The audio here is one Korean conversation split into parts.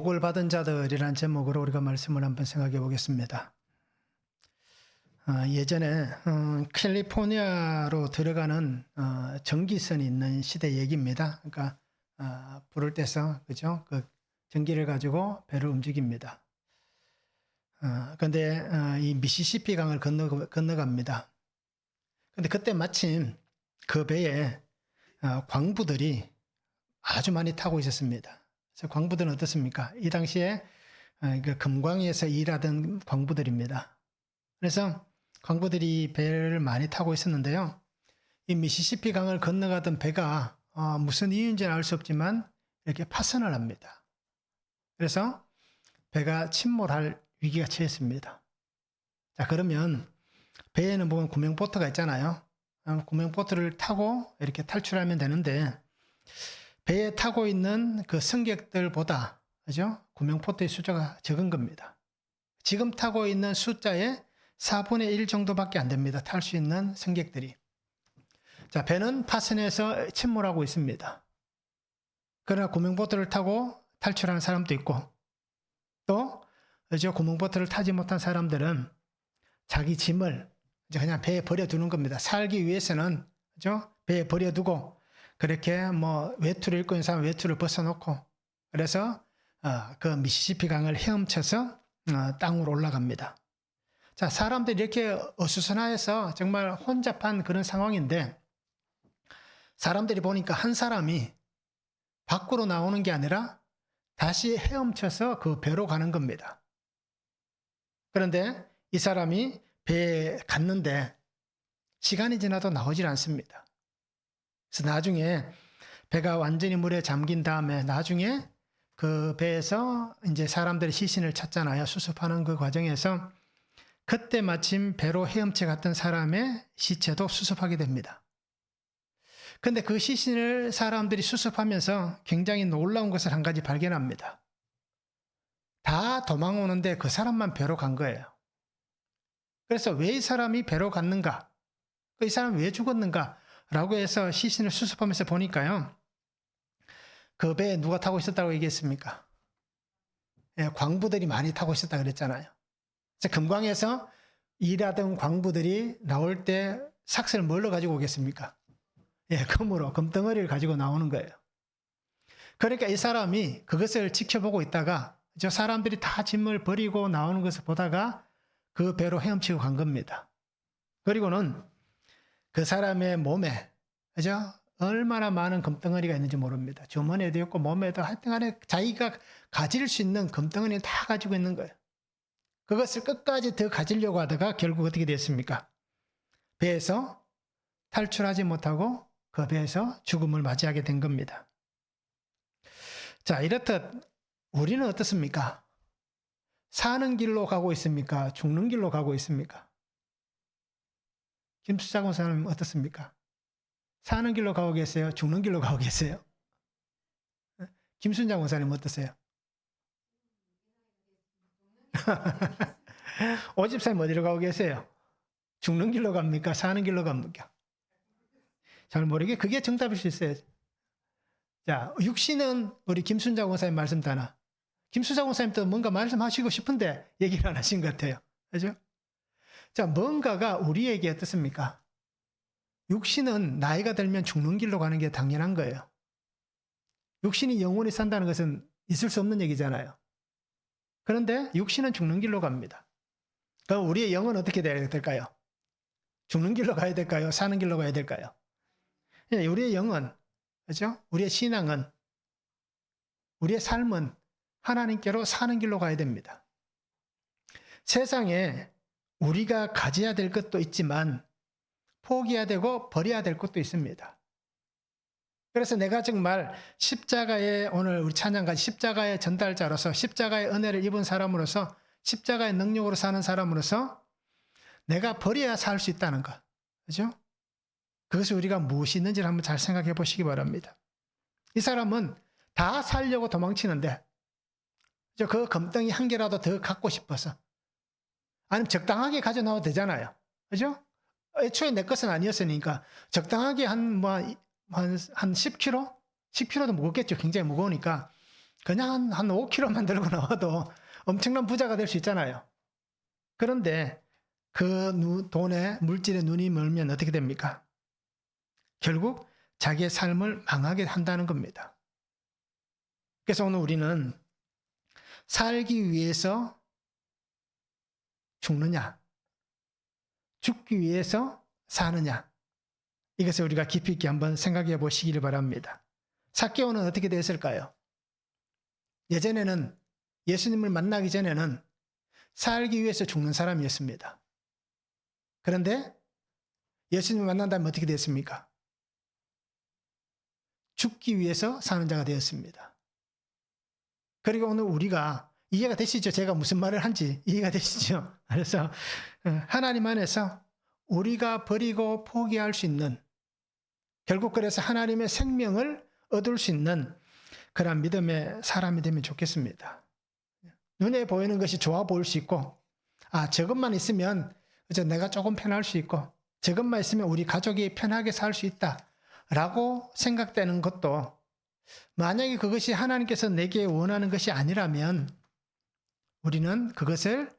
복을 받은 자들이라는 제목으로 우리가 말씀을 한번 생각해 보겠습니다. 예전에 캘리포니아로 들어가는 전기선이 있는 시대 얘기입니다. 그러니까 불을 떼서 그죠? 그 전기를 가지고 배를 움직입니다. 그런데 이 미시시피 강을 건너갑니다. 근데 그때 마침 그 배에 광부들이 아주 많이 타고 있었습니다. 그래서 광부들은 어떻습니까? 이 당시에 그 금광에서 일하던 광부들입니다. 그래서 광부들이 배를 많이 타고 있었는데요. 이 미시시피 강을 건너가던 배가 무슨 이유인지는 알 수 없지만 이렇게 파선을 합니다. 그래서 배가 침몰할 위기가 처했습니다. 자, 그러면 배에는 보면 구명보트가 있잖아요. 구명보트를 타고 이렇게 탈출하면 되는데 배에 타고 있는 그 승객들보다 그죠? 구명보트의 숫자가 적은 겁니다. 지금 타고 있는 숫자의 4분의 1 정도밖에 안 됩니다. 탈 수 있는 승객들이. 자, 배는 파선해서 침몰하고 있습니다. 그러나 구명보트를 타고 탈출하는 사람도 있고 또 그죠? 구명보트를 타지 못한 사람들은 자기 짐을 그냥 배에 버려두는 겁니다. 살기 위해서는 그죠? 배에 버려두고 그렇게 뭐 외투를 입고 있는 사람은 외투를 벗어놓고 그래서 그 미시시피 강을 헤엄쳐서 땅으로 올라갑니다. 자, 사람들이 이렇게 어수선하여서 정말 혼잡한 그런 상황인데 사람들이 보니까 한 사람이 밖으로 나오는 게 아니라 다시 헤엄쳐서 그 배로 가는 겁니다. 그런데 이 사람이 배에 갔는데 시간이 지나도 나오질 않습니다. 그래서 나중에 배가 완전히 물에 잠긴 다음에 나중에 그 배에서 이제 사람들이 시신을 찾잖아요. 수습하는 그 과정에서 그때 마침 배로 헤엄쳐 갔던 사람의 시체도 수습하게 됩니다. 근데 그 시신을 사람들이 수습하면서 굉장히 놀라운 것을 한 가지 발견합니다. 다 도망오는데 그 사람만 배로 간 거예요. 그래서 왜 이 사람이 배로 갔는가? 이 사람이 왜 죽었는가? 라고 해서 시신을 수습하면서 보니까요. 그 배에 누가 타고 있었다고 얘기했습니까? 예, 광부들이 많이 타고 있었다 그랬잖아요. 그래서 금광에서 일하던 광부들이 나올 때 삭스를 뭘로 가지고 오겠습니까? 예, 금으로, 금덩어리를 가지고 나오는 거예요. 그러니까 이 사람이 그것을 지켜보고 있다가 저 사람들이 다 짐을 버리고 나오는 것을 보다가 그 배로 헤엄치고 간 겁니다. 그리고는 그 사람의 몸에, 그죠? 얼마나 많은 금덩어리가 있는지 모릅니다. 주머니에도 있고 몸에도 하여튼 간에 자기가 가질 수 있는 금덩어리는 다 가지고 있는 거예요. 그것을 끝까지 더 가지려고 하다가 결국 어떻게 됐습니까? 배에서 탈출하지 못하고 그 배에서 죽음을 맞이하게 된 겁니다. 자, 이렇듯 우리는 어떻습니까? 사는 길로 가고 있습니까? 죽는 길로 가고 있습니까? 김수장 목사님 어떻습니까? 사는 길로 가고 계세요? 죽는 길로 가고 계세요? 김순장 목사님 어떠세요? 오집사님 어디로 가고 계세요? 죽는 길로 갑니까? 사는 길로 갑니까? 잘 모르게 그게 정답일 수 있어요. 자, 육신은 우리 김순장 목사님 말씀 다나. 김수장 목사님도 뭔가 말씀하시고 싶은데 얘기를 안 하신 것 같아요. 그죠? 자, 뭔가가 우리에게 어떻습니까? 육신은 나이가 들면 죽는 길로 가는 게 당연한 거예요. 육신이 영원히 산다는 것은 있을 수 없는 얘기잖아요. 그런데 육신은 죽는 길로 갑니다. 그럼 우리의 영은 어떻게 돼야 될까요? 죽는 길로 가야 될까요? 사는 길로 가야 될까요? 우리의 영은, 그죠? 우리의 신앙은, 우리의 삶은 하나님께로 사는 길로 가야 됩니다. 세상에 우리가 가져야 될 것도 있지만 포기해야 되고 버려야 될 것도 있습니다. 그래서 내가 정말 십자가의 오늘 우리 찬양가 십자가의 전달자로서 십자가의 은혜를 입은 사람으로서 십자가의 능력으로 사는 사람으로서 내가 버려야 살 수 있다는 것. 그죠? 그것이 우리가 무엇이 있는지를 한번 잘 생각해 보시기 바랍니다. 이 사람은 다 살려고 도망치는데 그 금덩이 한 개라도 더 갖고 싶어서 아니면 적당하게 가져나와도 되잖아요. 그죠? 애초에 내 것은 아니었으니까 적당하게 한 10kg? 10kg도 무겁겠죠. 굉장히 무거우니까 그냥 한 5kg만 들고 나와도 엄청난 부자가 될 수 있잖아요. 그런데 그 돈에 물질에 눈이 멀면 어떻게 됩니까? 결국 자기의 삶을 망하게 한다는 겁니다. 그래서 오늘 우리는 살기 위해서 죽느냐, 죽기 위해서 사느냐, 이것을 우리가 깊이 있게 한번 생각해 보시기를 바랍니다. 삭개오는 어떻게 됐을까요? 예전에는 예수님을 만나기 전에는 살기 위해서 죽는 사람이었습니다. 그런데 예수님을 만난 다음에 어떻게 됐습니까? 죽기 위해서 사는 자가 되었습니다. 그리고 오늘 우리가 이해가 되시죠? 제가 무슨 말을 한지 이해가 되시죠? 그래서 하나님 안에서 우리가 버리고 포기할 수 있는, 결국 그래서 하나님의 생명을 얻을 수 있는 그런 믿음의 사람이 되면 좋겠습니다. 눈에 보이는 것이 좋아 보일 수 있고, 저것만 있으면 내가 조금 편할 수 있고, 저것만 있으면 우리 가족이 편하게 살 수 있다라고 생각되는 것도, 만약에 그것이 하나님께서 내게 원하는 것이 아니라면 우리는 그것을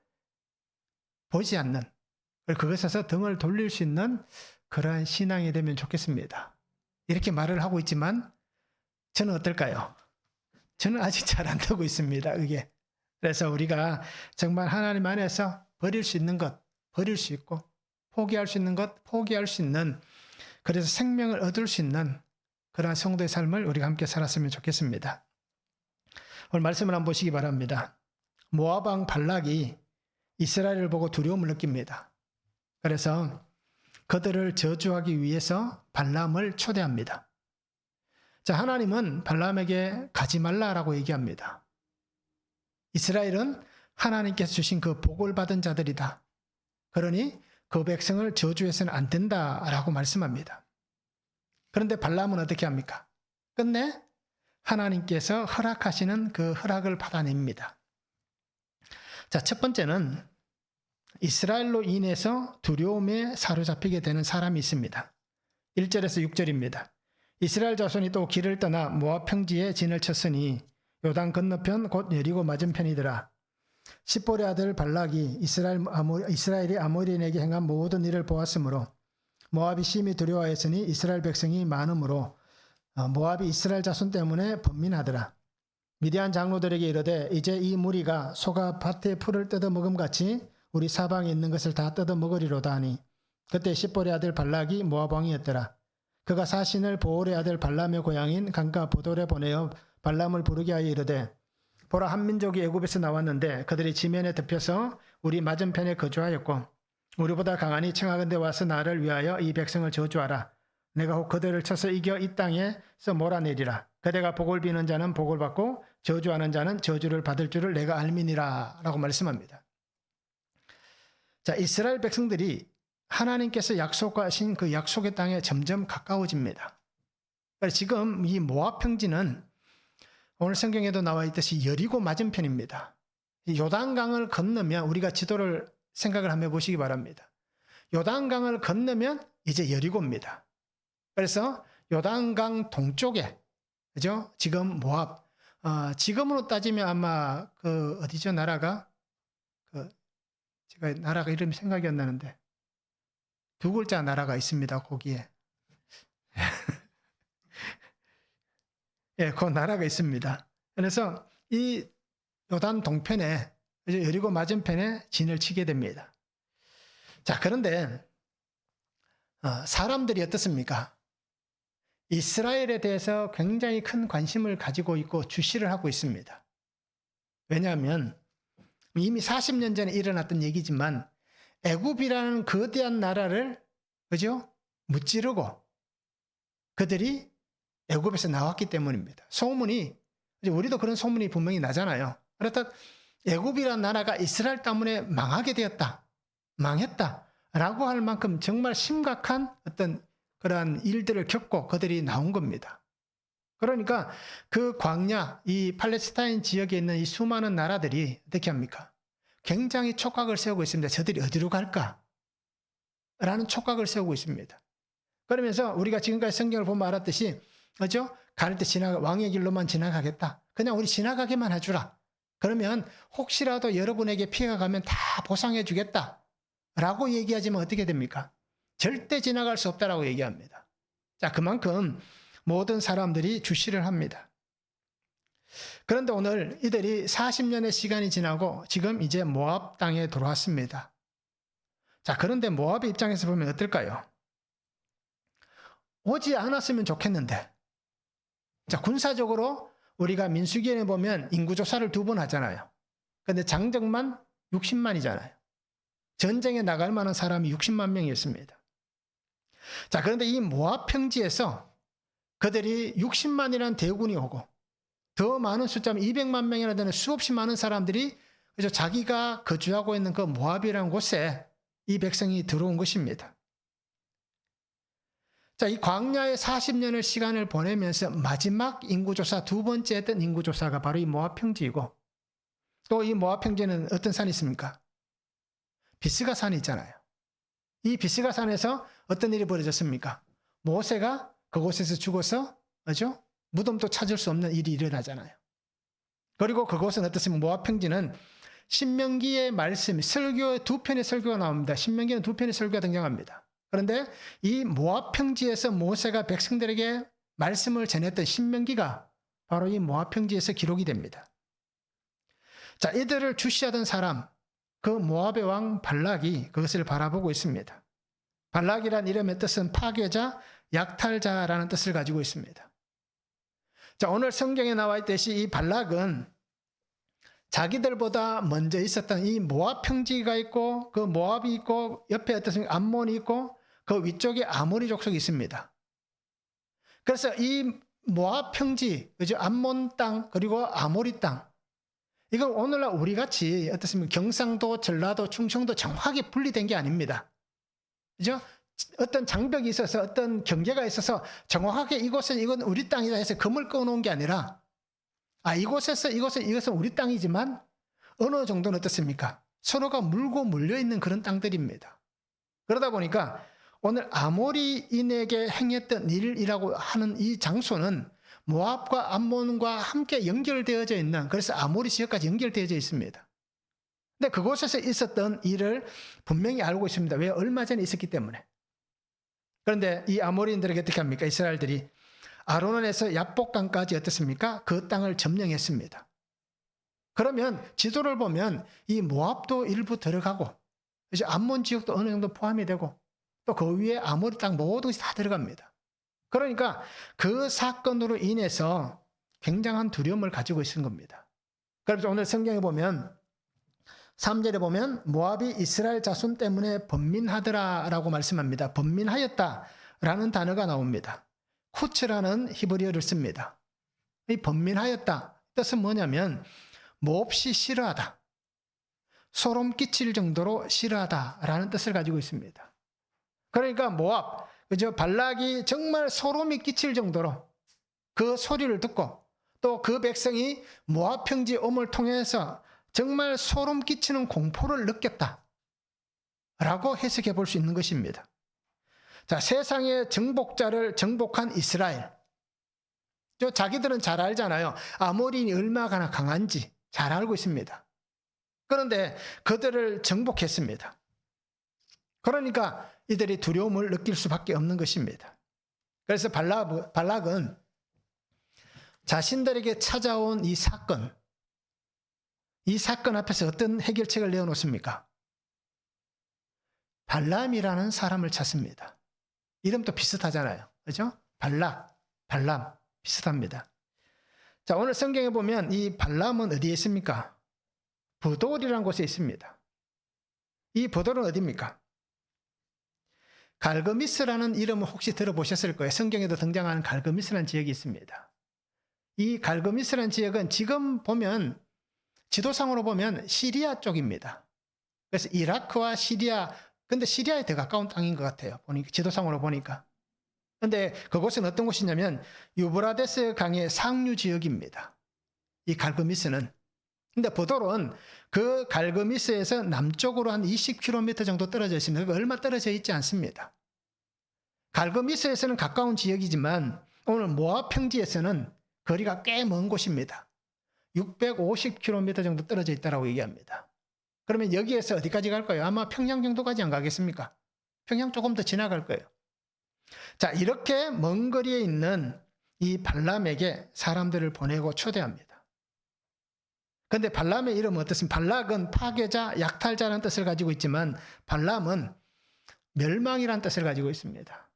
보지 않는, 그것에서 등을 돌릴 수 있는 그러한 신앙이 되면 좋겠습니다. 이렇게 말을 하고 있지만 저는 어떨까요? 저는 아직 잘 안 되고 있습니다. 이게. 그래서 우리가 정말 하나님 안에서 버릴 수 있는 것 버릴 수 있고, 포기할 수 있는 것 포기할 수 있는, 그래서 생명을 얻을 수 있는 그러한 성도의 삶을 우리가 함께 살았으면 좋겠습니다. 오늘 말씀을 한번 보시기 바랍니다. 모압 왕 발락이 이스라엘을 보고 두려움을 느낍니다. 그래서 그들을 저주하기 위해서 발람을 초대합니다. 자, 하나님은 발람에게 가지 말라라고 얘기합니다. 이스라엘은 하나님께서 주신 그 복을 받은 자들이다. 그러니 그 백성을 저주해서는 안 된다라고 말씀합니다. 그런데 발람은 어떻게 합니까? 끝내 하나님께서 허락하시는 그 허락을 받아냅니다. 자, 첫 번째는 이스라엘로 인해서 두려움에 사로잡히게 되는 사람이 있습니다. 1절에서 6절입니다. 이스라엘 자손이 또 길을 떠나 모압 평지에 진을 쳤으니 요단 건너편 곧 여리고 맞은편이더라. 십볼의 아들 발락이 이스라엘이 아모리인에게 행한 모든 일을 보았으므로 모압이 심히 두려워했으니 이스라엘 백성이 많으므로 모압이 이스라엘 자손 때문에 번민하더라. 미디안 장로들에게 이르되 이제 이 무리가 소가 밭의 풀을 뜯어 먹음같이 우리 사방에 있는 것을 다 뜯어 먹으리로다 하니 그때 십볼의 아들 발락이 모압 왕이었더라. 그가 사신을 보올의 아들 발람의 고향인 강가 보돌에 보내어 발람을 부르게 하여 이르되 보라, 한 민족이 애굽에서 나왔는데 그들이 지면에 덮여서 우리 맞은편에 거주하였고 우리보다 강하니 청하건대 와서 나를 위하여 이 백성을 저주하라. 내가 혹 그들을 쳐서 이겨 이 땅에서 몰아내리라. 그대가 복을 비는 자는 복을 받고 저주하는 자는 저주를 받을 줄을 내가 알미니라 라고 말씀합니다. 자, 이스라엘 백성들이 하나님께서 약속하신 그 약속의 땅에 점점 가까워집니다. 그러니까 지금 이 모압 평지는 오늘 성경에도 나와 있듯이 여리고 맞은편입니다. 요단강을 건너면, 우리가 지도를 생각을 한번 해보시기 바랍니다. 요단강을 건너면 이제 여리고입니다. 그래서 요단강 동쪽에, 그죠? 지금 모압, 지금으로 따지면 아마 그 어디죠? 나라가 제가 나라가 이름이 생각이 안 나는데 두 글자 나라가 있습니다. 거기에. 예, 그 나라가 있습니다. 그래서 이 요단 동편에, 여리고 맞은편에 진을 치게 됩니다. 자, 그런데 사람들이 어떻습니까? 이스라엘에 대해서 굉장히 큰 관심을 가지고 있고 주시를 하고 있습니다. 왜냐하면 이미 40년 전에 일어났던 얘기지만 애굽이라는 거대한 나라를, 그죠? 무찌르고 그들이 애굽에서 나왔기 때문입니다. 소문이, 우리도 그런 소문이 분명히 나잖아요. 그렇다 애굽이라는 나라가 이스라엘 때문에 망하게 되었다, 망했다라고 할 만큼 정말 심각한 어떤 그러한 일들을 겪고 그들이 나온 겁니다. 그러니까 그 광야, 이 팔레스타인 지역에 있는 이 수많은 나라들이 어떻게 합니까? 굉장히 촉각을 세우고 있습니다. 저들이 어디로 갈까? 라는 촉각을 세우고 있습니다. 그러면서 우리가 지금까지 성경을 보면 알았듯이, 그죠? 갈 때 왕의 길로만 지나가겠다. 그냥 우리 지나가게만 해주라. 그러면 혹시라도 여러분에게 피해가 가면 다 보상해 주겠다. 라고 얘기하지만 어떻게 됩니까? 절대 지나갈 수 없다라고 얘기합니다. 자, 그만큼 모든 사람들이 주시를 합니다. 그런데 오늘 이들이 40년의 시간이 지나고 지금 이제 모압 땅에 들어왔습니다. 자, 그런데 모압의 입장에서 보면 어떨까요? 오지 않았으면 좋겠는데. 자, 군사적으로 우리가 민수기에 보면 인구조사를 2번 하잖아요. 근데 장정만 60만이잖아요. 전쟁에 나갈 만한 사람이 60만 명이었습니다. 자, 그런데 이 모압 평지에서 그들이 60만이라는 대군이 오고 더 많은 숫자면 200만 명이나 되는 수없이 많은 사람들이 그래서 자기가 거주하고 있는 그 모압이라는 곳에 이 백성이 들어온 것입니다. 자, 이 광야의 40년의 시간을 보내면서 마지막 인구조사, 2번째 했던 인구조사가 바로 이 모압 평지이고, 또 이 모압 평지에는 어떤 산이 있습니까? 비스가 산이 있잖아요. 이 비스가 산에서 어떤 일이 벌어졌습니까? 모세가 그곳에서 죽어서, 그죠? 무덤도 찾을 수 없는 일이 일어나잖아요. 그리고 그곳은 어떻습니까? 모압 평지는 신명기의 말씀, 설교의 2편의 설교가 나옵니다. 신명기는 2편의 설교가 등장합니다. 그런데 이 모압 평지에서 모세가 백성들에게 말씀을 전했던 신명기가 바로 이 모압 평지에서 기록이 됩니다. 자, 이들을 주시하던 사람, 그 모압의 왕 발락이 그것을 바라보고 있습니다. 발락이란 이름의 뜻은 파괴자, 약탈자라는 뜻을 가지고 있습니다. 자, 오늘 성경에 나와 있듯이 이 발락은 자기들보다 먼저 있었던 이 모압 평지가 있고 그 모압이 있고 옆에 어떻습니까? 암몬이 있고 그 위쪽에 아모리 족속이 있습니다. 그래서 이 모압 평지, 그죠? 암몬 땅 그리고 아모리 땅, 이건 오늘날 우리 같이 어떻습니까? 경상도, 전라도, 충청도 정확하게 분리된 게 아닙니다. 그죠? 어떤 장벽이 있어서 어떤 경계가 있어서 정확하게 이곳은 이건 우리 땅이다 해서 금을 꺼놓은 게 아니라 이곳에서 이것은 우리 땅이지만 어느 정도는 어떻습니까? 서로가 물고 물려있는 그런 땅들입니다. 그러다 보니까 오늘 아모리인에게 행했던 일이라고 하는 이 장소는 모압과 암몬과 함께 연결되어져 있는, 그래서 아모리 지역까지 연결되어져 있습니다. 근데 그곳에서 있었던 일을 분명히 알고 있습니다. 왜? 얼마 전에 있었기 때문에. 그런데 이 아모리인들에게 어떻게 합니까? 이스라엘들이 아르논에서 야복강까지 어떻습니까? 그 땅을 점령했습니다. 그러면 지도를 보면 이 모압도 일부 들어가고 이제 암몬 지역도 어느 정도 포함이 되고 또 그 위에 아모리 땅 모든 것이 다 들어갑니다. 그러니까 그 사건으로 인해서 굉장한 두려움을 가지고 있는 겁니다. 그래서 오늘 성경에 보면 3절에 보면 모압이 이스라엘 자손 때문에 번민하더라라고 말씀합니다. 번민하였다라는 단어가 나옵니다. 쿠츠라는 히브리어를 씁니다. 이 번민하였다 뜻은 뭐냐면 몹시 싫어하다, 소름 끼칠 정도로 싫어하다라는 뜻을 가지고 있습니다. 그러니까 모압, 그죠? 발락이 정말 소름이 끼칠 정도로 그 소리를 듣고 또 그 백성이 모압 평지 옴을 통해서 정말 소름 끼치는 공포를 느꼈다 라고 해석해 볼 수 있는 것입니다. 자, 세상의 정복자를 정복한 이스라엘, 자기들은 잘 알잖아요. 아모리인이 얼마나 강한지 잘 알고 있습니다. 그런데 그들을 정복했습니다. 그러니까 이들이 두려움을 느낄 수밖에 없는 것입니다. 그래서 발락은 자신들에게 찾아온 이 사건 앞에서 어떤 해결책을 내어놓습니까? 발람이라는 사람을 찾습니다. 이름도 비슷하잖아요. 그죠? 발람 비슷합니다. 자, 오늘 성경에 보면 이 발람은 어디에 있습니까? 부돌이라는 곳에 있습니다. 이 부돌은 어디입니까? 갈그미스라는 이름을 혹시 들어보셨을 거예요. 성경에도 등장하는 갈그미스라는 지역이 있습니다. 이 갈그미스라는 지역은 지금 보면 지도상으로 보면 시리아 쪽입니다. 그래서 이라크와 시리아, 근데 시리아에 더 가까운 땅인 것 같아요. 지도상으로 보니까. 근데 그곳은 어떤 곳이냐면 유브라데스 강의 상류 지역입니다. 이 갈그미스는. 근데 부돌은 그 갈그미스에서 남쪽으로 한 20km 정도 떨어져 있습니다. 얼마 떨어져 있지 않습니다. 갈그미스에서는 가까운 지역이지만 오늘 모압 평지에서는 거리가 꽤 먼 곳입니다. 650km 정도 떨어져 있다고 얘기합니다. 그러면 여기에서 어디까지 갈까요? 아마 평양 정도까지 안 가겠습니까? 평양 조금 더 지나갈 거예요. 자, 이렇게 먼 거리에 있는 이 발람에게 사람들을 보내고 초대합니다. 그런데 발람의 이름은 어떻습니까? 발락은 파괴자, 약탈자라는 뜻을 가지고 있지만 발람은 멸망이라는 뜻을 가지고 있습니다.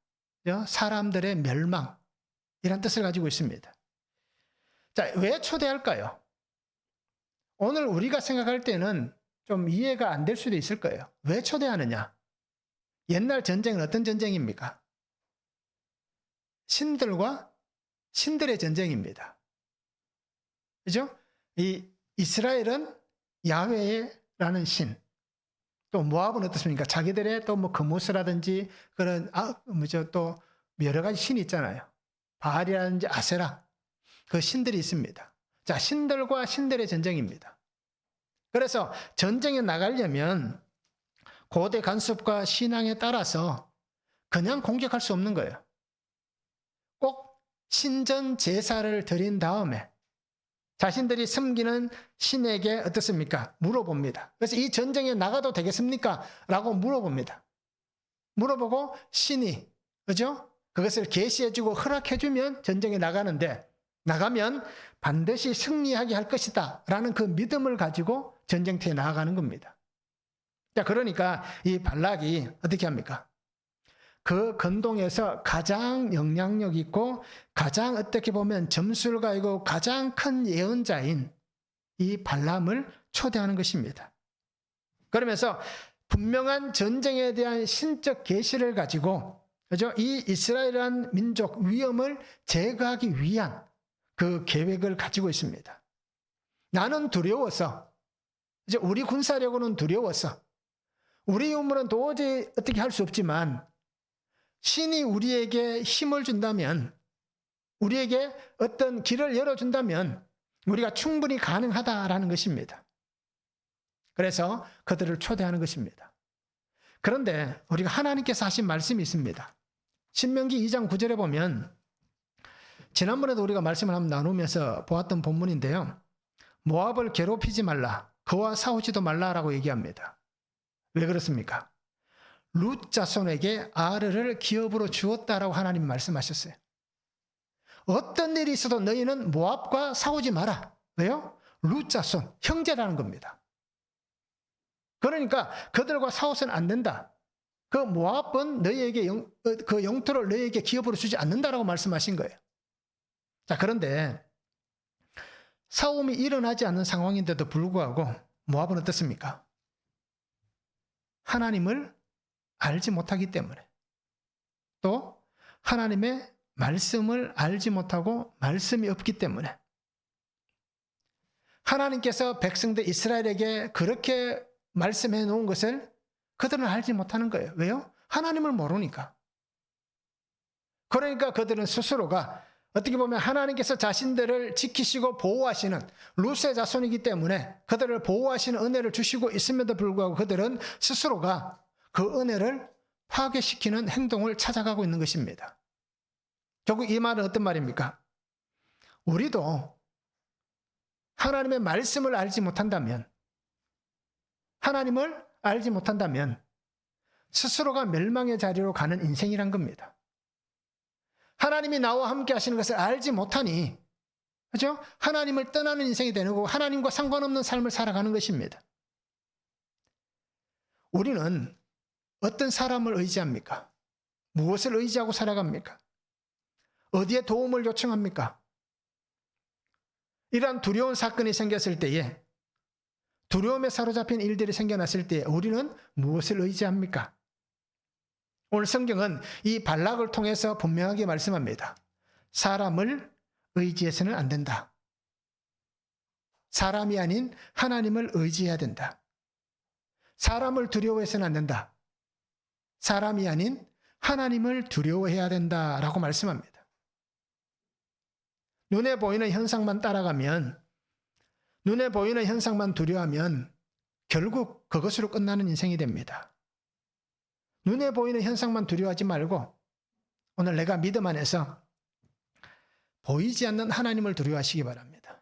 사람들의 멸망이라는 뜻을 가지고 있습니다. 자, 왜 초대할까요? 오늘 우리가 생각할 때는 좀 이해가 안 될 수도 있을 거예요. 왜 초대하느냐? 옛날 전쟁은 어떤 전쟁입니까? 신들과 신들의 전쟁입니다. 그죠? 이 이스라엘은 야훼라는 신, 또 모압은 어떻습니까? 자기들의 또 뭐 그무스라든지 그런 또 여러 가지 신이 있잖아요. 바알이라든지 아세라, 그 신들이 있습니다. 자, 신들과 신들의 전쟁입니다. 그래서 전쟁에 나가려면 고대 관습과 신앙에 따라서 그냥 공격할 수 없는 거예요. 꼭 신전 제사를 드린 다음에 자신들이 섬기는 신에게 어떻습니까? 물어봅니다. 그래서 이 전쟁에 나가도 되겠습니까? 라고 물어봅니다. 물어보고 신이, 그죠? 그것을 계시해주고 허락해주면 전쟁에 나가는데, 나가면 반드시 승리하게 할 것이다 라는 그 믿음을 가지고 전쟁터에 나아가는 겁니다. 자, 그러니까 이 발락이 어떻게 합니까? 그 건동에서 가장 영향력 있고 가장 어떻게 보면 점술가이고 가장 큰 예언자인 이 발람을 초대하는 것입니다. 그러면서 분명한 전쟁에 대한 신적 계시를 가지고, 그죠? 이 이스라엘이라는 민족 위험을 제거하기 위한 그 계획을 가지고 있습니다. 나는 두려워서, 이제 우리 군사력으로는 두려워서, 우리 힘으로는 도저히 어떻게 할 수 없지만 신이 우리에게 힘을 준다면, 우리에게 어떤 길을 열어준다면 우리가 충분히 가능하다라는 것입니다. 그래서 그들을 초대하는 것입니다. 그런데 우리가 하나님께서 하신 말씀이 있습니다. 신명기 2장 9절에 보면, 지난번에도 우리가 말씀을 한번 나누면서 보았던 본문인데요. 모압을 괴롭히지 말라, 그와 싸우지도 말라라고 얘기합니다. 왜 그렇습니까? 룻 자손에게 아르를 기업으로 주었다라고 하나님 말씀하셨어요. 어떤 일이 있어도 너희는 모압과 싸우지 마라. 왜요? 룻 자손, 형제라는 겁니다. 그러니까 그들과 싸워서는 안 된다. 그 모압은 너희에게 그 영토를 너희에게 기업으로 주지 않는다라고 말씀하신 거예요. 자, 그런데 싸움이 일어나지 않는 상황인데도 불구하고 모압은 어떻습니까? 하나님을 알지 못하기 때문에, 또 하나님의 말씀을 알지 못하고 말씀이 없기 때문에, 하나님께서 백성들 이스라엘에게 그렇게 말씀해 놓은 것을 그들은 알지 못하는 거예요. 왜요? 하나님을 모르니까. 그러니까 그들은 스스로가 어떻게 보면 하나님께서 자신들을 지키시고 보호하시는 룻의 자손이기 때문에 그들을 보호하시는 은혜를 주시고 있음에도 불구하고 그들은 스스로가 그 은혜를 파괴시키는 행동을 찾아가고 있는 것입니다. 결국 이 말은 어떤 말입니까? 우리도 하나님의 말씀을 알지 못한다면, 하나님을 알지 못한다면 스스로가 멸망의 자리로 가는 인생이란 겁니다. 하나님이 나와 함께 하시는 것을 알지 못하니, 그죠? 하나님을 떠나는 인생이 되는 거고 하나님과 상관없는 삶을 살아가는 것입니다. 우리는 어떤 사람을 의지합니까? 무엇을 의지하고 살아갑니까? 어디에 도움을 요청합니까? 이러한 두려운 사건이 생겼을 때에, 두려움에 사로잡힌 일들이 생겨났을 때에 우리는 무엇을 의지합니까? 오늘 성경은 이 발락을 통해서 분명하게 말씀합니다. 사람을 의지해서는 안 된다. 사람이 아닌 하나님을 의지해야 된다. 사람을 두려워해서는 안 된다. 사람이 아닌 하나님을 두려워해야 된다라고 말씀합니다. 눈에 보이는 현상만 따라가면, 눈에 보이는 현상만 두려워하면 결국 그것으로 끝나는 인생이 됩니다. 눈에 보이는 현상만 두려워하지 말고 오늘 내가 믿음 안에서 보이지 않는 하나님을 두려워하시기 바랍니다.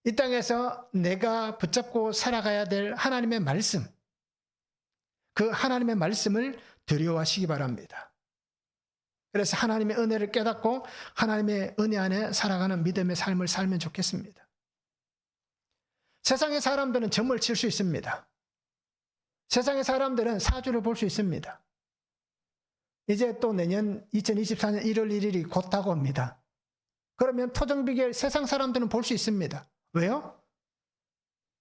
이 땅에서 내가 붙잡고 살아가야 될 하나님의 말씀, 그 하나님의 말씀을 두려워하시기 바랍니다. 그래서 하나님의 은혜를 깨닫고 하나님의 은혜 안에 살아가는 믿음의 삶을 살면 좋겠습니다. 세상의 사람들은 점을 칠 수 있습니다. 세상의 사람들은 사주를 볼 수 있습니다. 이제 또 내년 2024년 1월 1일이 곧 다가옵니다. 그러면 토정비결 세상 사람들은 볼 수 있습니다. 왜요?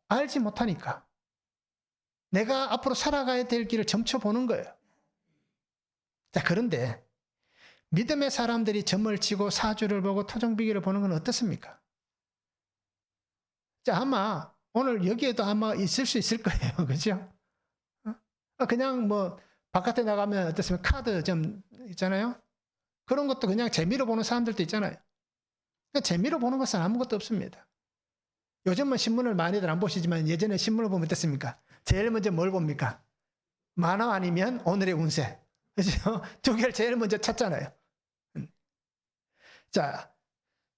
알지 못하니까. 내가 앞으로 살아가야 될 길을 점쳐 보는 거예요. 자, 그런데 믿음의 사람들이 점을 치고 사주를 보고 토정비결을 보는 건 어떻습니까? 자, 아마 오늘 여기에도 아마 있을 수 있을 거예요. 그죠? 그냥 뭐 바깥에 나가면 어떻습니까? 카드 좀 있잖아요. 그런 것도 그냥 재미로 보는 사람들도 있잖아요. 재미로 보는 것은 아무것도 없습니다. 요즘은 신문을 많이들 안 보시지만 예전에 신문을 보면 어땠습니까? 제일 먼저 뭘 봅니까? 만화 아니면 오늘의 운세. 그죠? 두 개를 제일 먼저 찾잖아요. 자,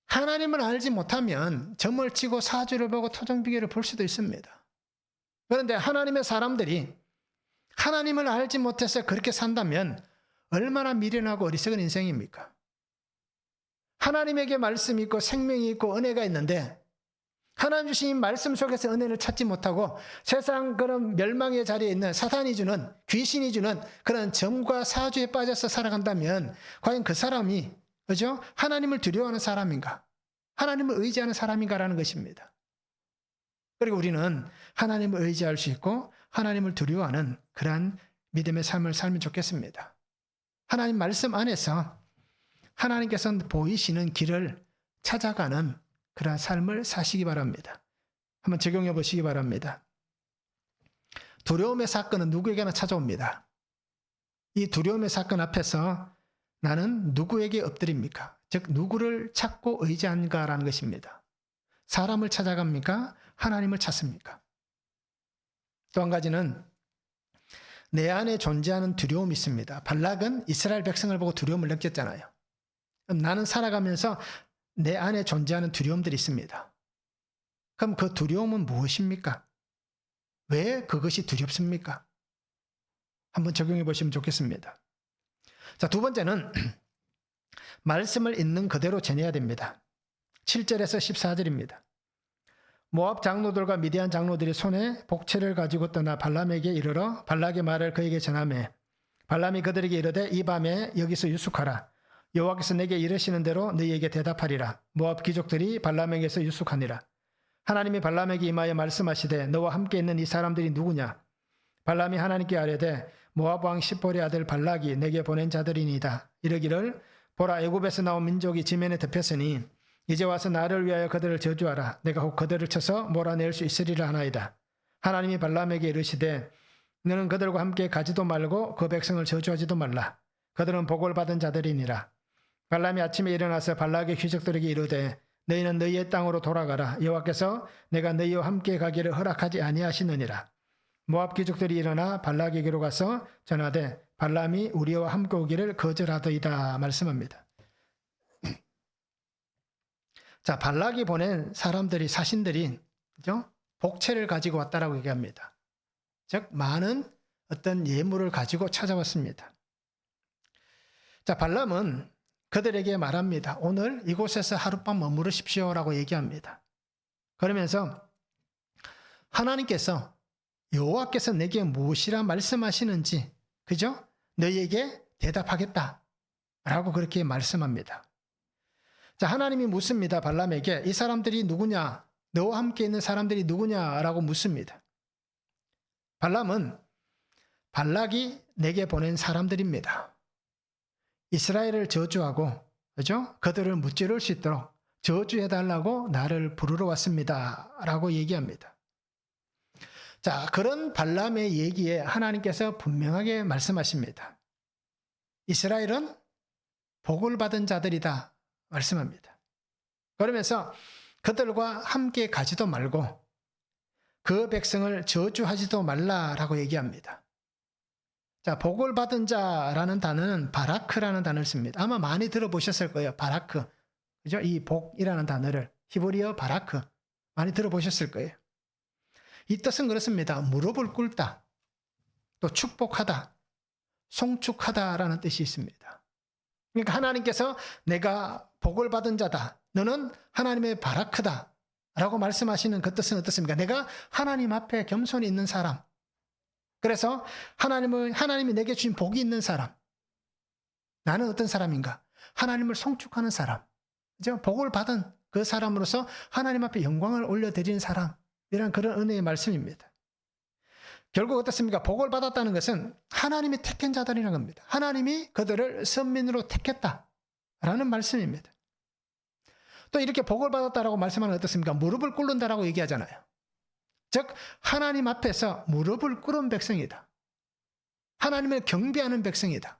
하나님을 알지 못하면 점을 치고 사주를 보고 토정비결을 볼 수도 있습니다. 그런데 하나님의 사람들이 하나님을 알지 못해서 그렇게 산다면 얼마나 미련하고 어리석은 인생입니까? 하나님에게 말씀이 있고 생명이 있고 은혜가 있는데 하나님 주신 말씀 속에서 은혜를 찾지 못하고 세상 그런 멸망의 자리에 있는 사탄이 주는, 귀신이 주는 그런 점과 사주에 빠져서 살아간다면 과연 그 사람이, 그죠? 하나님을 두려워하는 사람인가? 하나님을 의지하는 사람인가라는 것입니다. 그리고 우리는 하나님을 의지할 수 있고 하나님을 두려워하는 그러한 믿음의 삶을 살면 좋겠습니다. 하나님 말씀 안에서 하나님께서 보이시는 길을 찾아가는 그러한 삶을 사시기 바랍니다. 한번 적용해 보시기 바랍니다. 두려움의 사건은 누구에게나 찾아옵니다. 이 두려움의 사건 앞에서 나는 누구에게 엎드립니까? 즉 누구를 찾고 의지한가라는 것입니다. 사람을 찾아갑니까? 하나님을 찾습니까? 또 한 가지는 내 안에 존재하는 두려움이 있습니다. 발락은 이스라엘 백성을 보고 두려움을 느꼈잖아요. 그럼 나는 살아가면서 내 안에 존재하는 두려움들이 있습니다. 그럼 그 두려움은 무엇입니까? 왜 그것이 두렵습니까? 한번 적용해 보시면 좋겠습니다. 자, 두 번째는 말씀을 있는 그대로 전해야 됩니다. 7절에서 14절입니다. 모압 장로들과 미디안 장로들이 손에 복채를 가지고 떠나 발람에게 이르러 발락의 말을 그에게 전하매 발람이 그들에게 이르되 이 밤에 여기서 유숙하라. 여호와께서 내게 이르시는 대로 너희에게 대답하리라. 모압 귀족들이 발람에게서 유숙하니라. 하나님이 발람에게 임하여 말씀하시되 너와 함께 있는 이 사람들이 누구냐? 발람이 하나님께 아뢰되 모압 왕 십볼의 아들 발락이 내게 보낸 자들이니이다. 이르기를 보라 애굽에서 나온 민족이 지면에 덮였으니 이제 와서 나를 위하여 그들을 저주하라. 내가 혹 그들을 쳐서 몰아낼 수 있으리라 하나이다. 하나님이 발람에게 이르시되 너는 그들과 함께 가지도 말고 그 백성을 저주하지도 말라. 그들은 복을 받은 자들이니라. 발람이 아침에 일어나서 발락의 귀족들에게 이르되 너희는 너희의 땅으로 돌아가라. 여호와께서 내가 너희와 함께 가기를 허락하지 아니하시느니라. 모압 귀족들이 일어나 발락에게로 가서 전하되 발람이 우리와 함께 오기를 거절하더이다 말씀합니다. 자, 발락이 보낸 사람들이 사신들이 그죠? 복채를 가지고 왔다라고 얘기합니다. 즉 많은 어떤 예물을 가지고 찾아왔습니다. 자, 발람은 그들에게 말합니다. 오늘 이곳에서 하룻밤 머무르십시오라고 얘기합니다. 그러면서 하나님께서 여호와께서 내게 무엇이라 말씀하시는지 그죠? 너희에게 대답하겠다라고 그렇게 말씀합니다. 자, 하나님이 묻습니다. 발람에게 이 사람들이 누구냐? 너와 함께 있는 사람들이 누구냐라고 묻습니다. 발람은 발락이 내게 보낸 사람들입니다. 이스라엘을 저주하고 그죠? 그들을 무찌를 수 있도록 저주해달라고 나를 부르러 왔습니다. 라고 얘기합니다. 자, 그런 발람의 얘기에 하나님께서 분명하게 말씀하십니다. 이스라엘은 복을 받은 자들이다 말씀합니다. 그러면서 그들과 함께 가지도 말고 그 백성을 저주하지도 말라라고 얘기합니다. 자, 복을 받은 자라는 단어는 바라크라는 단어를 씁니다. 아마 많이 들어보셨을 거예요. 바라크. 그죠? 이 복이라는 단어를 히브리어 바라크. 많이 들어보셨을 거예요. 이 뜻은 그렇습니다. 무릎을 꿇다, 또 축복하다, 송축하다라는 뜻이 있습니다. 그러니까 하나님께서 내가 복을 받은 자다, 너는 하나님의 바라크다 라고 말씀하시는 그 뜻은 어떻습니까? 내가 하나님 앞에 겸손히 있는 사람, 그래서 하나님이 내게 주신 복이 있는 사람, 나는 어떤 사람인가? 하나님을 송축하는 사람, 그죠? 복을 받은 그 사람으로서 하나님 앞에 영광을 올려드리는 사람이란 그런 은혜의 말씀입니다. 결국 어떻습니까? 복을 받았다는 것은 하나님이 택한 자들이라는 겁니다. 하나님이 그들을 선민으로 택했다라는 말씀입니다. 또 이렇게 복을 받았다라고 말씀하면 어떻습니까? 무릎을 꿇는다라고 얘기하잖아요. 즉 하나님 앞에서 무릎을 꿇은 백성이다. 하나님을 경배하는 백성이다.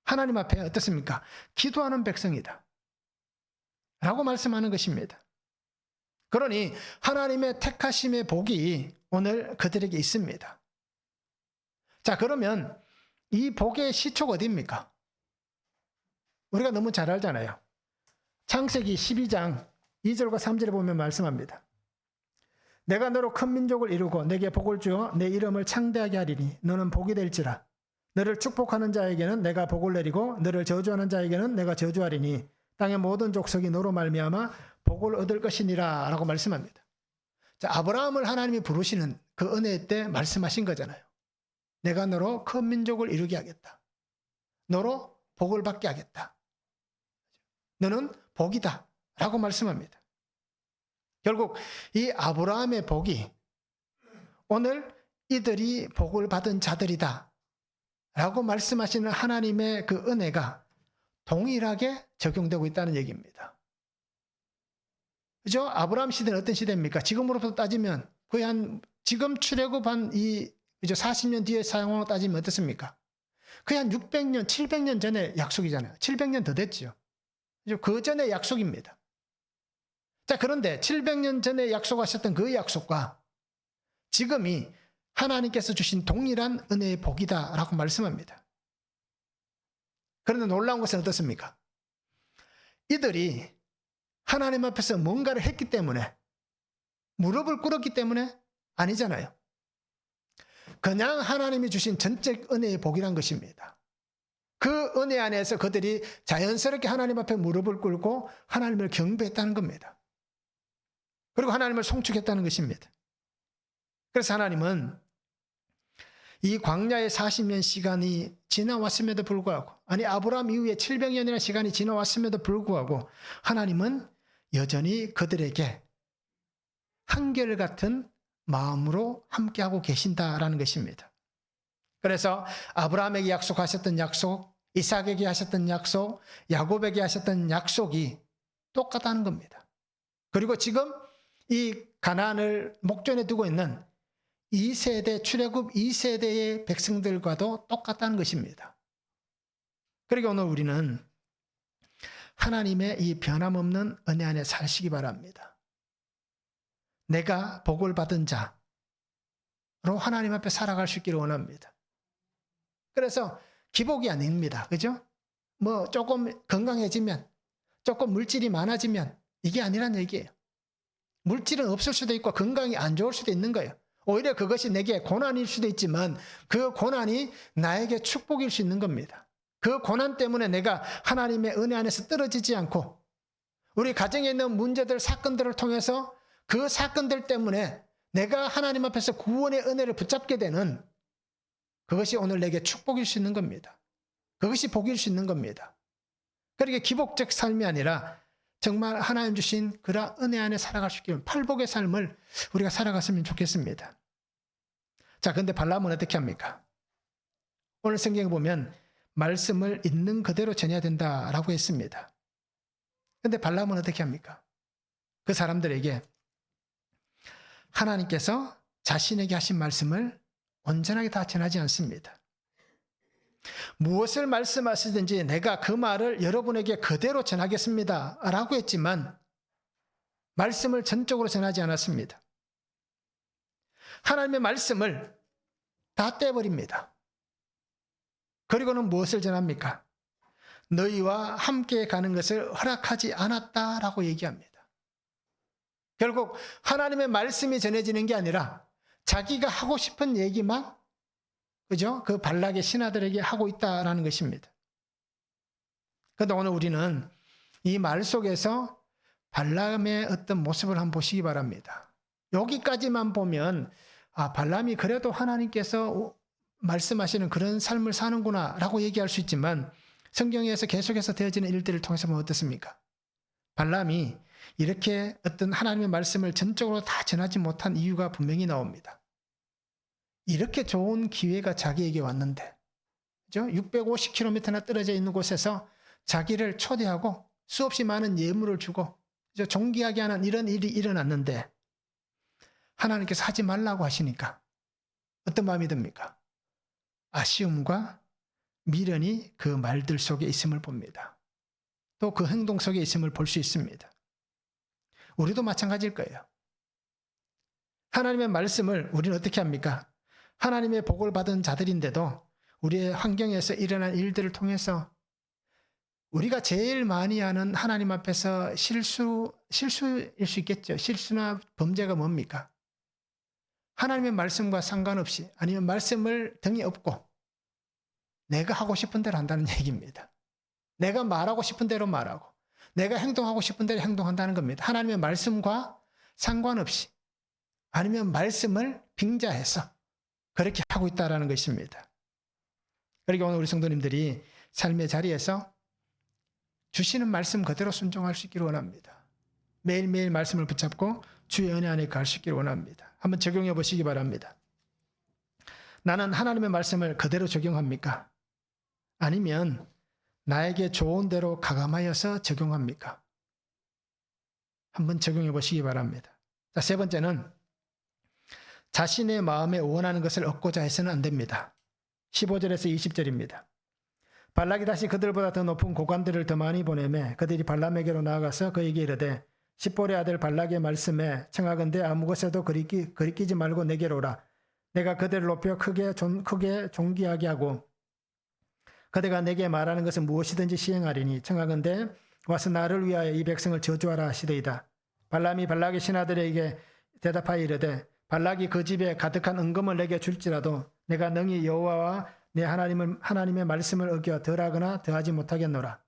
하나님 앞에 어떻습니까? 기도하는 백성이다 라고 말씀하는 것입니다. 그러니 하나님의 택하심의 복이 오늘 그들에게 있습니다. 자, 그러면 이 복의 시초가 어디입니까? 우리가 너무 잘 알잖아요. 창세기 12장 2절과 3절에 보면 말씀합니다. 내가 너로 큰 민족을 이루고 내게 복을 주어 내 이름을 창대하게 하리니 너는 복이 될지라. 너를 축복하는 자에게는 내가 복을 내리고 너를 저주하는 자에게는 내가 저주하리니 땅의 모든 족속이 너로 말미암아 복을 얻을 것이니라 라고 말씀합니다. 자, 아브라함을 하나님이 부르시는 그 은혜 때 말씀하신 거잖아요. 내가 너로 큰 민족을 이루게 하겠다. 너로 복을 받게 하겠다. 너는 복이다 라고 말씀합니다. 결국 이 아브라함의 복이 오늘 이들이 복을 받은 자들이다 라고 말씀하시는 하나님의 그 은혜가 동일하게 적용되고 있다는 얘기입니다. 그죠? 아브라함 시대는 어떤 시대입니까? 지금으로부터 따지면 거의 지금 출애굽한 40년 뒤에 상황으로 따지면 어떻습니까? 거의 한 600년, 700년 전의 약속이잖아요. 700년 더 됐죠. 그 전의 약속입니다. 자, 그런데 700년 전에 약속하셨던 그 약속과 지금이 하나님께서 주신 동일한 은혜의 복이다라고 말씀합니다. 그런데 놀라운 것은 어떻습니까? 이들이 하나님 앞에서 뭔가를 했기 때문에, 무릎을 꿇었기 때문에 아니잖아요. 그냥 하나님이 주신 전적 은혜의 복이란 것입니다. 그 은혜 안에서 그들이 자연스럽게 하나님 앞에 무릎을 꿇고 하나님을 경배했다는 겁니다. 그리고 하나님을 송축했다는 것입니다. 그래서 하나님은 이 광야의 40년 시간이 지나왔음에도 불구하고, 아니 아브라함 이후에 700년이라는 시간이 지나왔음에도 불구하고 하나님은 여전히 그들에게 한결같은 마음으로 함께하고 계신다라는 것입니다. 그래서 아브라함에게 약속하셨던 약속, 이삭에게 하셨던 약속, 야곱에게 하셨던 약속이 똑같다는 겁니다. 그리고 지금 이 가나안을 목전에 두고 있는 2세대, 출애굽 2세대의 백성들과도 똑같다는 것입니다. 그러니까 오늘 우리는 하나님의 이 변함없는 은혜 안에 사시기 바랍니다. 내가 복을 받은 자로 하나님 앞에 살아갈 수 있기를 원합니다. 그래서 기복이 아닙니다. 그죠? 조금 건강해지면, 조금 물질이 많아지면 이게 아니란 얘기예요. 물질은 없을 수도 있고 건강이 안 좋을 수도 있는 거예요. 오히려 그것이 내게 고난일 수도 있지만 그 고난이 나에게 축복일 수 있는 겁니다. 그 고난 때문에 내가 하나님의 은혜 안에서 떨어지지 않고 우리 가정에 있는 문제들, 사건들을 통해서 그 사건들 때문에 내가 하나님 앞에서 구원의 은혜를 붙잡게 되는 그것이 오늘 내게 축복일 수 있는 겁니다. 그것이 복일 수 있는 겁니다. 그러니까 기복적 삶이 아니라 정말 하나님 주신 그런 은혜 안에 살아갈 수 있기를 팔복의 삶을 우리가 살아갔으면 좋겠습니다. 자, 근데 발람은 어떻게 합니까? 오늘 성경에 보면 말씀을 있는 그대로 전해야 된다라고 했습니다. 근데 발람은 어떻게 합니까? 그 사람들에게 하나님께서 자신에게 하신 말씀을 온전하게 다 전하지 않습니다. 무엇을 말씀하시든지 내가 그 말을 여러분에게 그대로 전하겠습니다 라고 했지만 말씀을 전적으로 전하지 않았습니다. 하나님의 말씀을 다 떼버립니다. 그리고는 무엇을 전합니까? 너희와 함께 가는 것을 허락하지 않았다라고 얘기합니다. 결국 하나님의 말씀이 전해지는 게 아니라 자기가 하고 싶은 얘기만, 그죠? 그 발락의 신하들에게 하고 있다라는 것입니다. 그런데 오늘 우리는 이 말 속에서 발람의 어떤 모습을 한번 보시기 바랍니다. 여기까지만 보면 발람이 그래도 하나님께서 말씀하시는 그런 삶을 사는구나 라고 얘기할 수 있지만, 성경에서 계속해서 되어지는 일들을 통해서 보면 어떻습니까? 발람이 이렇게 어떤 하나님의 말씀을 전적으로 다 전하지 못한 이유가 분명히 나옵니다. 이렇게 좋은 기회가 자기에게 왔는데, 그죠? 650km나 떨어져 있는 곳에서 자기를 초대하고 수없이 많은 예물을 주고 존귀하게 하는 이런 일이 일어났는데, 하나님께서 하지 말라고 하시니까 어떤 마음이 듭니까? 아쉬움과 미련이 그 말들 속에 있음을 봅니다. 또 그 행동 속에 있음을 볼 수 있습니다. 우리도 마찬가지일 거예요. 하나님의 말씀을 우리는 어떻게 합니까? 하나님의 복을 받은 자들인데도 우리의 환경에서 일어난 일들을 통해서 우리가 제일 많이 하는 하나님 앞에서 실수일 수 있겠죠. 실수나 범죄가 뭡니까? 하나님의 말씀과 상관없이, 아니면 말씀을 등에 업고 내가 하고 싶은 대로 한다는 얘기입니다. 내가 말하고 싶은 대로 말하고 내가 행동하고 싶은 대로 행동한다는 겁니다. 하나님의 말씀과 상관없이, 아니면 말씀을 빙자해서 그렇게 하고 있다는 것입니다. 그러니까 오늘 우리 성도님들이 삶의 자리에서 주시는 말씀 그대로 순종할 수 있기를 원합니다. 매일매일 말씀을 붙잡고 주의 은혜 안에 갈 수 있기를 원합니다. 한번 적용해 보시기 바랍니다. 나는 하나님의 말씀을 그대로 적용합니까? 아니면 나에게 좋은 대로 가감하여서 적용합니까? 한번 적용해 보시기 바랍니다. 자, 세 번째는 자신의 마음에 원하는 것을 얻고자 해서는 안 됩니다. 15절에서 20절입니다. 발락이 다시 그들보다 더 높은 고관들을 더 많이 보내매 그들이 발람에게로 나아가서 그에게 이르되 십볼의 아들 발락의 말씀에 청하건대 아무 것에도 거리끼지 말고 내게로 오라. 내가 그들을 높여 크게 존귀하게 하고 그대가 내게 말하는 것은 무엇이든지 시행하리니 청하건대 와서 나를 위하여 이 백성을 저주하라 하시더이다. 발람이 발락의 신하들에게 대답하여 이르되 발락이 그 집에 가득한 은금을 내게 줄지라도 내가 능히 여호와와 내 하나님의 말씀을 어겨 덜하거나 더하지 못하겠노라.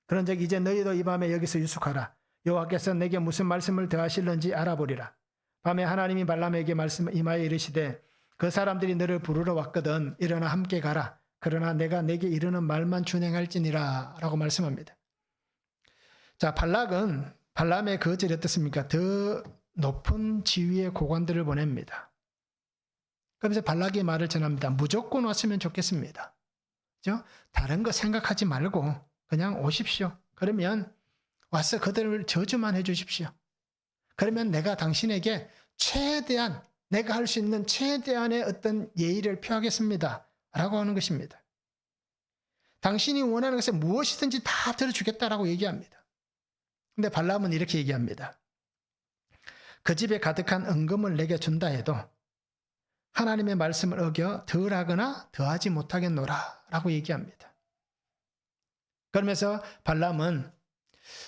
그런즉 이제 너희도 이 밤에 여기서 유숙하라. 여호와께서 내게 무슨 말씀을 더하실는지 알아보리라. 밤에 하나님이 발람에게 임하여 이르시되 그 사람들이 너를 부르러 왔거든 일어나 함께 가라. 그러나 내가 내게 이르는 말만 준행할지니라 라고 말씀합니다. 자, 발락은 발람의 거절이 어떻습니까? 더 높은 지위의 고관들을 보냅니다. 그러면서 발락의 말을 전합니다. 무조건 왔으면 좋겠습니다. 그죠? 다른 거 생각하지 말고 그냥 오십시오. 그러면 와서 그들을 저주만 해 주십시오. 그러면 내가 당신에게 최대한, 내가 할 수 있는 최대한의 어떤 예의를 표하겠습니다. 라고 하는 것입니다. 당신이 원하는 것에 무엇이든지 다 들어주겠다라고 얘기합니다. 근데 발람은 이렇게 얘기합니다. 그 집에 가득한 은금을 내게 준다 해도 하나님의 말씀을 어겨 덜하거나 더하지 못하겠노라 라고 얘기합니다. 그러면서 발람은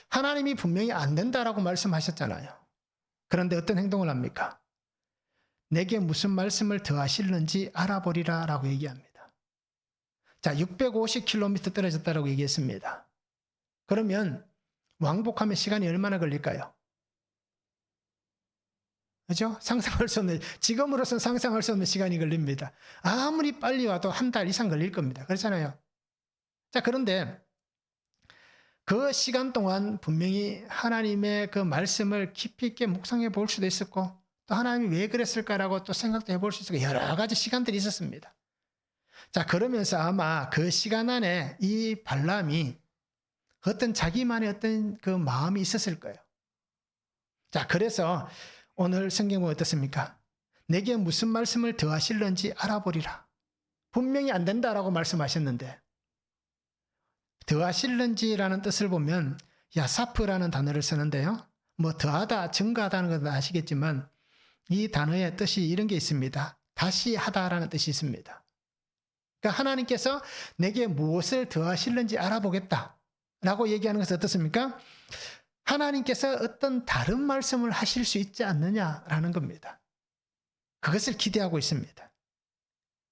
하나님이 분명히 안 된다라고 말씀하셨잖아요. 그런데 어떤 행동을 합니까? 내게 무슨 말씀을 더하실는지 알아보리라 라고 얘기합니다. 자, 650km 떨어졌다라고 얘기했습니다. 그러면 왕복하면 시간이 얼마나 걸릴까요? 그죠? 상상할 수 없는, 지금으로서는 상상할 수 없는 시간이 걸립니다. 아무리 빨리 와도 한 달 이상 걸릴 겁니다. 그렇잖아요. 자, 그런데 그 시간 동안 분명히 하나님의 그 말씀을 깊이 있게 묵상해 볼 수도 있었고, 또 하나님이 왜 그랬을까라고 또 생각도 해볼 수 있었고, 여러 가지 시간들이 있었습니다. 자, 그러면서 아마 그 시간 안에 이 발람이 어떤 자기만의 어떤 그 마음이 있었을 거예요. 자, 그래서 오늘 성경은 어떻습니까? 내게 무슨 말씀을 더하실는지 알아보리라. 분명히 안 된다라고 말씀하셨는데, 더하실는지라는 뜻을 보면 야사프라는 단어를 쓰는데요. 뭐 더하다, 증가하다는 건 아시겠지만 이 단어의 뜻이 이런 게 있습니다. 다시 하다라는 뜻이 있습니다. 그러니까 하나님께서 내게 무엇을 더하실는지 알아보겠다라고 얘기하는 것은 어떻습니까? 하나님께서 어떤 다른 말씀을 하실 수 있지 않느냐라는 겁니다. 그것을 기대하고 있습니다.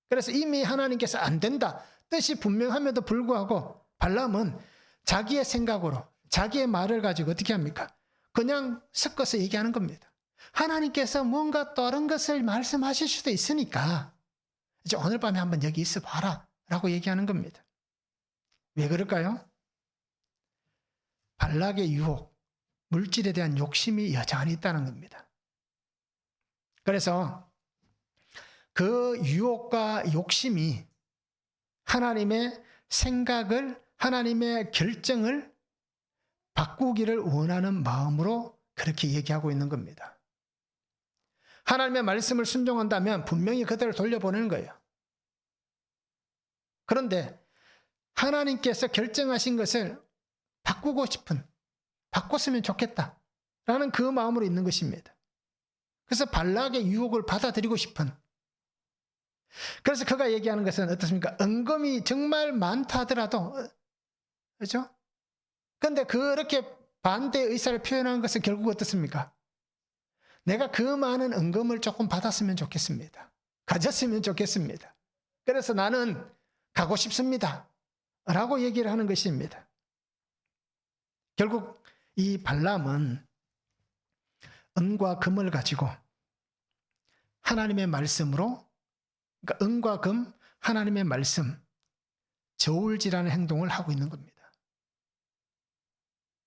그래서 이미 하나님께서 안 된다 뜻이 분명함에도 불구하고 발람은 자기의 생각으로 자기의 말을 가지고 어떻게 합니까? 그냥 섞어서 얘기하는 겁니다. 하나님께서 뭔가 다른 것을 말씀하실 수도 있으니까 이제 오늘 밤에 한번 여기 있어 봐라 라고 얘기하는 겁니다. 왜 그럴까요? 발락의 유혹, 물질에 대한 욕심이 여전히 있다는 겁니다. 그래서 그 유혹과 욕심이 하나님의 생각을, 하나님의 결정을 바꾸기를 원하는 마음으로 그렇게 얘기하고 있는 겁니다. 하나님의 말씀을 순종한다면 분명히 그들을 돌려보내는 거예요. 그런데 하나님께서 결정하신 것을 바꾸고 싶은, 바꿨으면 좋겠다라는 그 마음으로 있는 것입니다. 그래서 발락의 유혹을 받아들이고 싶은, 그래서 그가 얘기하는 것은 어떻습니까? 은금이 정말 많다 하더라도, 그렇죠? 그런데 그렇게 반대의 의사를 표현한 것은 결국 어떻습니까? 내가 그 많은 은금을 조금 받았으면 좋겠습니다. 가졌으면 좋겠습니다. 그래서 나는 가고 싶습니다. 라고 얘기를 하는 것입니다. 결국 이 발람은 은과 금을 가지고 하나님의 말씀으로, 그러니까 은과 금, 하나님의 말씀, 저울질하는 행동을 하고 있는 겁니다.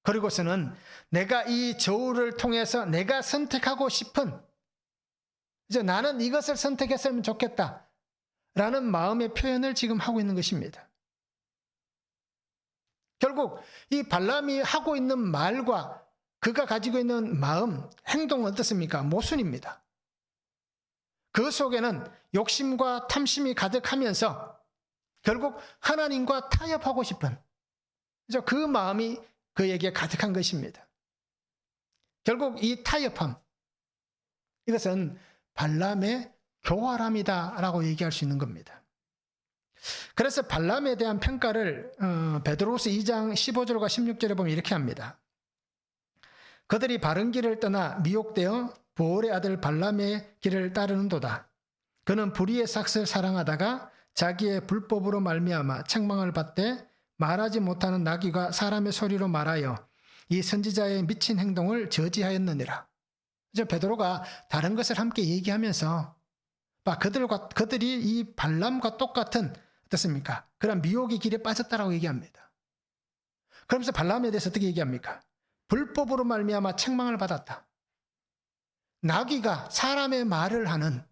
그리고서는 내가 이 저울을 통해서 내가 선택하고 싶은, 이제 나는 이것을 선택했으면 좋겠다 라는 마음의 표현을 지금 하고 있는 것입니다. 결국 이 발람이 하고 있는 말과 그가 가지고 있는 마음, 행동은 어떻습니까? 모순입니다. 그 속에는 욕심과 탐심이 가득하면서 결국 하나님과 타협하고 싶은 그 마음이 그에게 가득한 것입니다. 결국 이 타협함, 이것은 발람의 교활함이다라고 얘기할 수 있는 겁니다. 그래서 발람에 대한 평가를 베드로후서 2장 15절과 16절에 보면 이렇게 합니다. 그들이 바른 길을 떠나 미혹되어 보올의 아들 발람의 길을 따르는도다. 그는 불의의 삭을 사랑하다가 자기의 불법으로 말미암아 책망을 받되 말하지 못하는 나귀가 사람의 소리로 말하여 이 선지자의 미친 행동을 저지하였느니라. 이제 베드로가 다른 것을 함께 얘기하면서 그들이 이 발람과 똑같은 어떻습니까? 그런 미혹의 길에 빠졌다라고 얘기합니다. 그러면서 발람에 대해서 어떻게 얘기합니까? 불법으로 말미암아 책망을 받았다. 나귀가 사람의 말을 하는,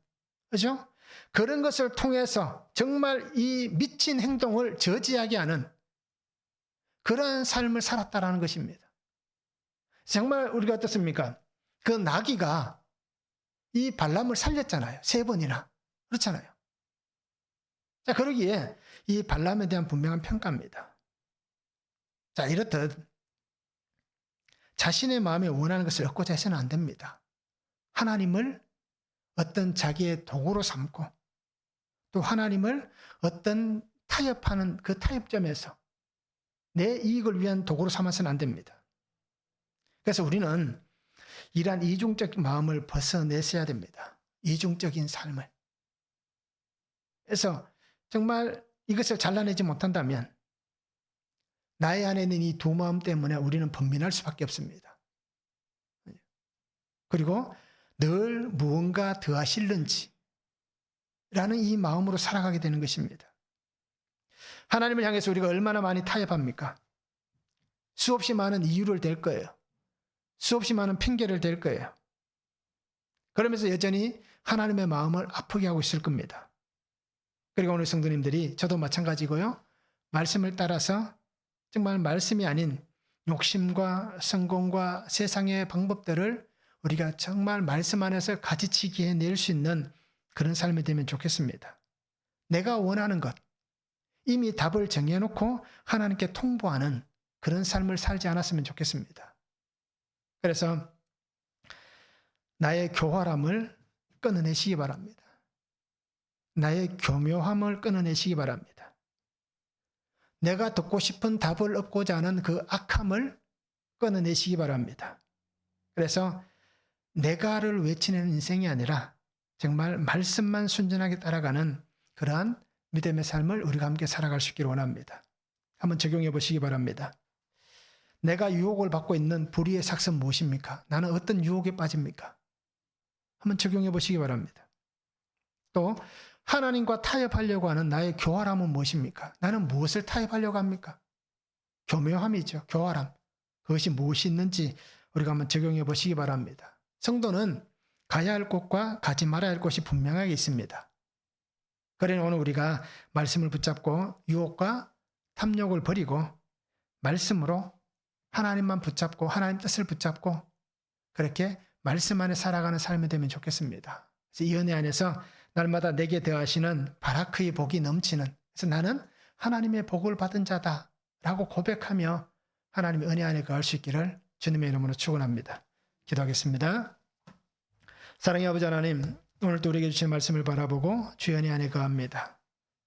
그죠? 그런 것을 통해서 정말 이 미친 행동을 저지하게 하는 그런 삶을 살았다라는 것입니다. 정말 우리가 어떻습니까? 그 나귀가 이 발람을 살렸잖아요. 3번이나. 그렇잖아요. 자, 그러기에 이 발람에 대한 분명한 평가입니다. 자, 이렇듯 자신의 마음에 원하는 것을 얻고자 해서는 안 됩니다. 하나님을 어떤 자기의 도구로 삼고 또 하나님을 어떤 타협하는 그 타협점에서 내 이익을 위한 도구로 삼아서는 안 됩니다. 그래서 우리는 이러한 이중적 마음을 벗어내셔야 됩니다. 이중적인 삶을. 그래서 정말 이것을 잘라내지 못한다면 나의 안에 있는 이 두 마음 때문에 우리는 번민할 수밖에 없습니다. 그리고 늘 무언가 더 하실는지 라는 이 마음으로 살아가게 되는 것입니다. 하나님을 향해서 우리가 얼마나 많이 타협합니까? 수없이 많은 이유를 댈 거예요. 수없이 많은 핑계를 댈 거예요. 그러면서 여전히 하나님의 마음을 아프게 하고 있을 겁니다. 그리고 오늘 성도님들이 저도 마찬가지고요. 말씀을 따라서 정말 말씀이 아닌 욕심과 성공과 세상의 방법들을 우리가 정말 말씀 안에서 가지치기에 낼 수 있는 그런 삶이 되면 좋겠습니다. 내가 원하는 것, 이미 답을 정해놓고 하나님께 통보하는 그런 삶을 살지 않았으면 좋겠습니다. 그래서 나의 교활함을 끊어내시기 바랍니다. 나의 교묘함을 끊어내시기 바랍니다. 내가 듣고 싶은 답을 얻고자 하는 그 악함을 끊어내시기 바랍니다. 그래서 내가를 외치는 인생이 아니라 정말 말씀만 순전하게 따라가는 그러한 믿음의 삶을 우리가 함께 살아갈 수 있기를 원합니다. 한번 적용해 보시기 바랍니다. 내가 유혹을 받고 있는 불의의 삭은 무엇입니까? 나는 어떤 유혹에 빠집니까? 한번 적용해 보시기 바랍니다. 또 하나님과 타협하려고 하는 나의 교활함은 무엇입니까? 나는 무엇을 타협하려고 합니까? 교묘함이죠. 교활함. 그것이 무엇이 있는지 우리가 한번 적용해 보시기 바랍니다. 성도는 가야 할 곳과 가지 말아야 할 곳이 분명하게 있습니다. 그러니 오늘 우리가 말씀을 붙잡고 유혹과 탐욕을 버리고 말씀으로 하나님만 붙잡고 하나님 뜻을 붙잡고 그렇게 말씀 안에 살아가는 삶이 되면 좋겠습니다. 그래서 이 은혜 안에서 날마다 내게 더하시는 바라크의 복이 넘치는, 그래서 나는 하나님의 복을 받은 자다라고 고백하며 하나님의 은혜 안에 거할 수 있기를 주님의 이름으로 축원합니다. 기도하겠습니다. 사랑의 아버지 하나님, 오늘도 우리에게 주신 말씀을 바라보고 주의 은혜 안에 거합니다.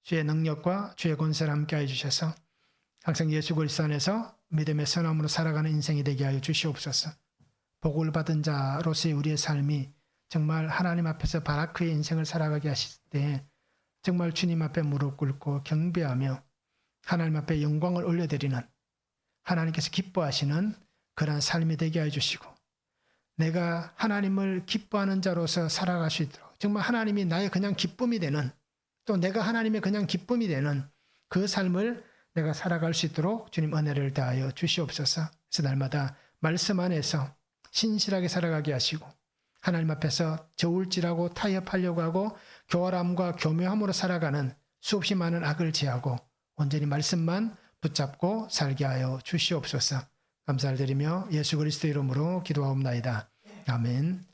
주의 능력과 주의 권세를 함께하여 주셔서 항상 예수 그리스도 안에서 믿음의 선함으로 살아가는 인생이 되게 하여 주시옵소서. 복을 받은 자로서의 우리의 삶이 정말 하나님 앞에서 바라크의 인생을 살아가게 하실 때 정말 주님 앞에 무릎 꿇고 경배하며 하나님 앞에 영광을 올려드리는, 하나님께서 기뻐하시는 그러한 삶이 되게 하여 주시고, 내가 하나님을 기뻐하는 자로서 살아갈 수 있도록 정말 하나님이 나의 그냥 기쁨이 되는, 또 내가 하나님의 그냥 기쁨이 되는 그 삶을 내가 살아갈 수 있도록 주님 은혜를 다하여 주시옵소서. 그래서 날마다 말씀 안에서 신실하게 살아가게 하시고 하나님 앞에서 저울질하고 타협하려고 하고 교활함과 교묘함으로 살아가는 수없이 많은 악을 제하고 온전히 말씀만 붙잡고 살게 하여 주시옵소서. 감사를 드리며 예수 그리스도 이름으로 기도하옵나이다. 아멘.